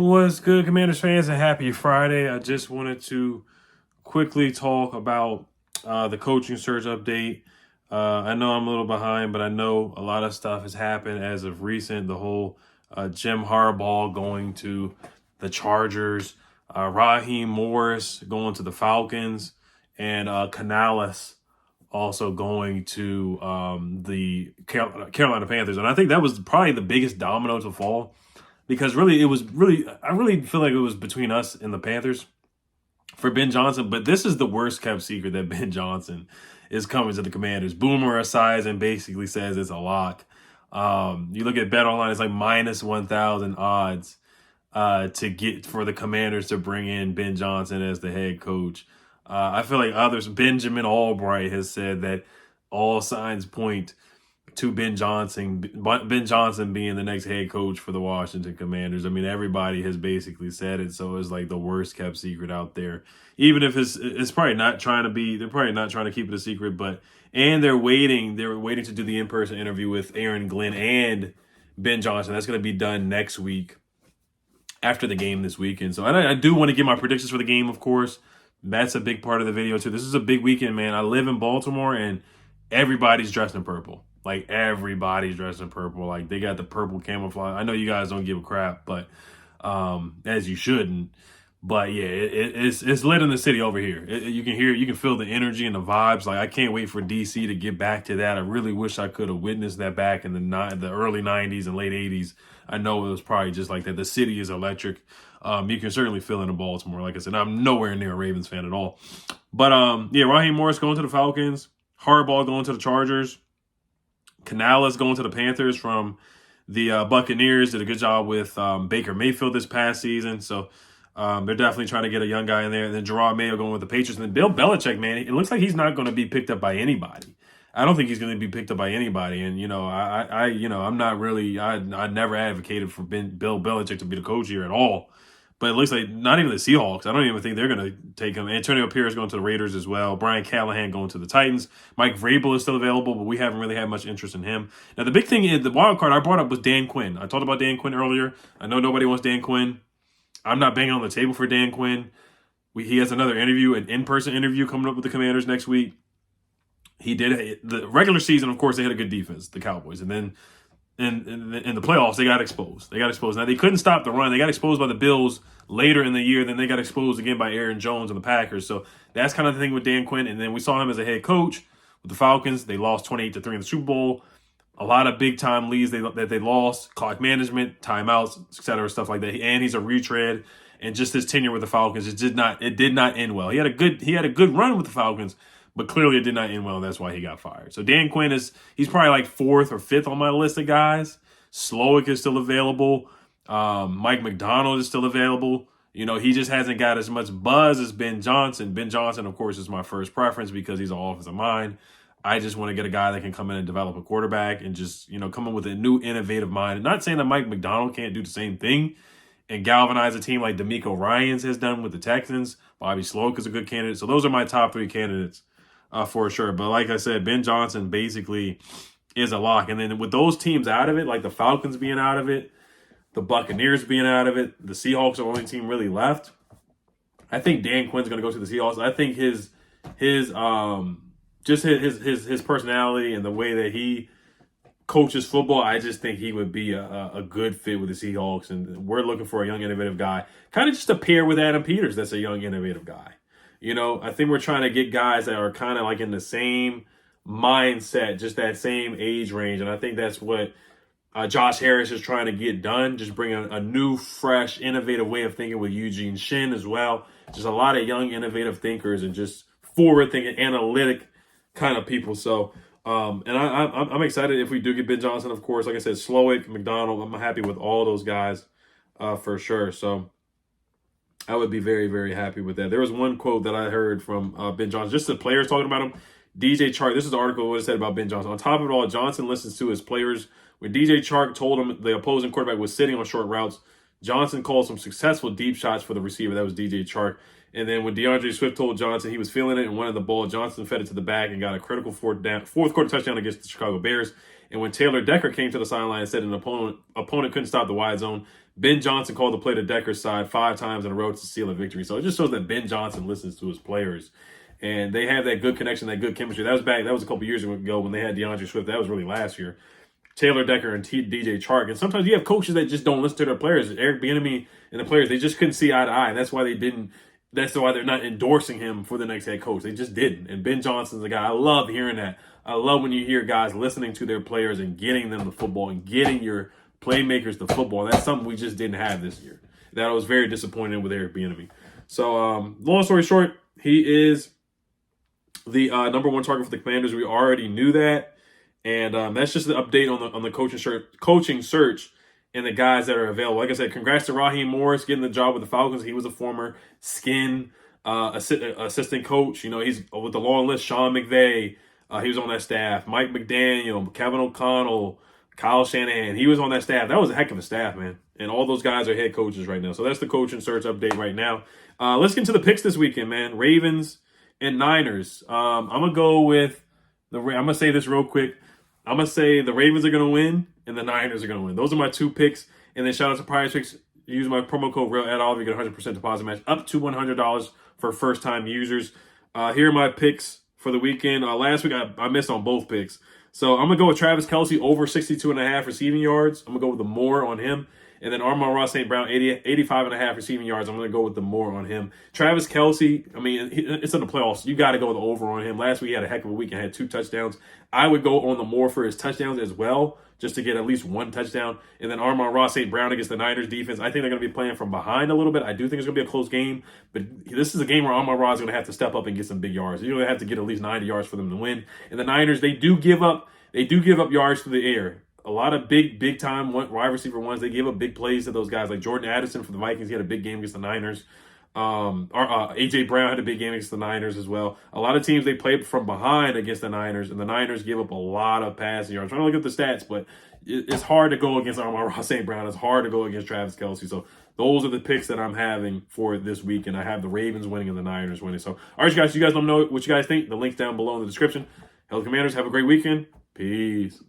What's good, Commanders fans, and happy Friday. I just wanted to quickly talk about the coaching search update. I know I'm a little behind, but I know a lot of stuff has happened as of recent. The whole Jim Harbaugh going to the Chargers, Raheem Morris going to the Falcons, and Canales also going to the Carolina Panthers. And I think that was probably the biggest domino to fall. Because I really feel like it was between us and the Panthers for Ben Johnson. But this is the worst kept secret that Ben Johnson is coming to the Commanders. Boomer Esiason basically says it's a lock. You look at BetOnline, it's like minus 1,000 odds to get for the Commanders to bring in Ben Johnson as the head coach. I feel like others, Benjamin Albright has said that all signs point to Ben Johnson being the next head coach for the Washington Commanders. I mean, everybody has basically said it, so it's like the worst kept secret out there. Even if it's probably not trying to be, they're probably not trying to keep it a secret, and they're waiting to do the in-person interview with Aaron Glenn and Ben Johnson. That's going to be done next week after the game this weekend. So I do want to give my predictions for the game, of course. That's a big part of the video too. This is a big weekend, man. I live in Baltimore and everybody's dressed in purple. Like, everybody's dressed in purple. Like, they got the purple camouflage. I know you guys don't give a crap, but as you shouldn't. But yeah, it's lit in the city over here. You can feel the energy and the vibes. Like, I can't wait for DC to get back to that. I really wish I could have witnessed that back in the early 90s and late 80s. I know it was probably just like that. The city is electric. You can certainly feel it in Baltimore. Like I said, I'm nowhere near a Ravens fan at all. But yeah, Raheem Morris going to the Falcons. Harbaugh going to the Chargers. Canales going to the Panthers from the Buccaneers. Did a good job with Baker Mayfield this past season. So they're definitely trying to get a young guy in there. And then Gerard Mayo going with the Patriots. And then Bill Belichick, man, it looks like he's not going to be picked up by anybody. I don't think he's going to be picked up by anybody. And, I'm not really, I never advocated for Bill Belichick to be the coach here at all. But it looks like not even the Seahawks. I don't even think they're going to take him. Antonio Pierce going to the Raiders as well. Brian Callahan going to the Titans. Mike Vrabel is still available, but we haven't really had much interest in him. Now, the big thing is the wild card I brought up was Dan Quinn. I talked about Dan Quinn earlier. I know nobody wants Dan Quinn. I'm not banging on the table for Dan Quinn. He has another interview, an in-person interview coming up with the Commanders next week. He did the regular season, of course, they had a good defense, the Cowboys. And then in the playoffs, they got exposed. Now, they couldn't stop the run. They got exposed by the Bills later in the year. Then they got exposed again by Aaron Jones and the Packers. So that's kind of the thing with Dan Quinn. And then we saw him as a head coach with the Falcons. They lost 28-3 in the Super Bowl. A lot of big-time leads that they lost, clock management, timeouts, et cetera, stuff like that. And he's a retread. And just his tenure with the Falcons, it did not end well. He had a good run with the Falcons, but clearly it did not end well, and that's why he got fired. So Dan Quinn he's probably like 4th or 5th on my list of guys. Slowick is still available. Mike McDonald is still available. He just hasn't got as much buzz as Ben Johnson. Ben Johnson, of course, is my first preference because he's an offensive mind. I just want to get a guy that can come in and develop a quarterback and just, come in with a new innovative mind. And not saying that Mike McDonald can't do the same thing and galvanize a team like D'Amico Ryans has done with the Texans. Bobby Slowick is a good candidate. So those are my top 3 candidates. For sure. But like I said, Ben Johnson basically is a lock. And then with those teams out of it, like the Falcons being out of it, the Buccaneers being out of it, the Seahawks are the only team really left. I think Dan Quinn's going to go to the Seahawks. I think his personality and the way that he coaches football, I just think he would be a good fit with the Seahawks. And we're looking for a young, innovative guy. Kind of just a pair with Adam Peters that's a young, innovative guy. I think we're trying to get guys that are kind of like in the same mindset, just that same age range. And I think that's what Josh Harris is trying to get done. Just bring a new, fresh, innovative way of thinking with Eugene Shin as well. Just a lot of young, innovative thinkers and just forward-thinking, analytic kind of people. So, and I'm excited if we do get Ben Johnson, of course. Like I said, Slowick, McDonald, I'm happy with all those guys for sure. So I would be very, very happy with that. There was one quote that I heard from Ben Johnson, just the players talking about him. DJ Chark, this is the article what it said about Ben Johnson. On top of it all, Johnson listens to his players. When DJ Chark told him the opposing quarterback was sitting on short routes, Johnson called some successful deep shots for the receiver. That was DJ Chark. And then when DeAndre Swift told Johnson he was feeling it and wanted the ball, Johnson fed it to the back and got a critical fourth quarter touchdown against the Chicago Bears. And when Taylor Decker came to the sideline and said an opponent couldn't stop the wide zone, Ben Johnson called the play to Decker's side 5 times in a row to seal a victory. So it just shows that Ben Johnson listens to his players. And they have that good connection, that good chemistry. That was a couple years ago when they had DeAndre Swift. That was really last year. Taylor Decker and DJ Chark. And sometimes you have coaches that just don't listen to their players. Eric Bieniemy and the players, they just couldn't see eye to eye. That's why they're not endorsing him for the next head coach. They just didn't. And Ben Johnson's a guy. I love hearing that. I love when you hear guys listening to their players and getting them the football and getting your playmakers the football. That's something we just didn't have this year. That I was very disappointed with Eric Bieniemy. So, long story short, he is the number 1 target for the Commanders. We already knew that. And that's just the update on the coaching search and the guys that are available. Like I said, congrats to Raheem Morris getting the job with the Falcons. He was a former Skin assistant coach. You know, he's with the long list. Sean McVay, he was on that staff. Mike McDaniel, Kevin O'Connell, Kyle Shanahan. He was on that staff. That was a heck of a staff, man. And all those guys are head coaches right now. So that's the coaching search update right now. Let's get into the picks this weekend, man. Ravens and Niners. I'm going to go with I'm going to say this real quick. I'm going to say the Ravens are going to win and the Niners are going to win. Those are my 2 picks. And then shout out to Prize Picks. Use my promo code REAL@all. You get 100% deposit match up to $100 for first-time users. Here are my picks for the weekend. Last week, I missed on both picks. So I'm going to go with Travis Kelce over 62.5 receiving yards. I'm going to go with the more on him. And then Amon-Ra St. Brown, 85.5 receiving yards. I'm going to go with the more on him. Travis Kelce, I mean, it's in the playoffs. You got to go with the over on him. Last week, he had a heck of a week and had 2 touchdowns. I would go on the more for his touchdowns as well, just to get at least 1 touchdown. And then Amon-Ra St. Brown against the Niners defense. I think they're going to be playing from behind a little bit. I do think it's going to be a close game. But this is a game where Amon-Ra is going to have to step up and get some big yards. You're going to have to get at least 90 yards for them to win. And the Niners, they do give up yards through the air. A lot of big time wide receiver ones. They give up big plays to those guys, like Jordan Addison for the Vikings. He had a big game against the Niners. AJ Brown had a big game against the Niners as well. A lot of teams, they play from behind against the Niners, and the Niners give up a lot of passing yards. I'm trying to look at the stats, but it's hard to go against Amon-Ra St. Brown. It's hard to go against Travis Kelce. So those are the picks that I'm having for this week, and I have the Ravens winning and the Niners winning. So, all right, guys, you guys let me know what you guys think. The link's down below in the description. Hello, Commanders. Have a great weekend. Peace.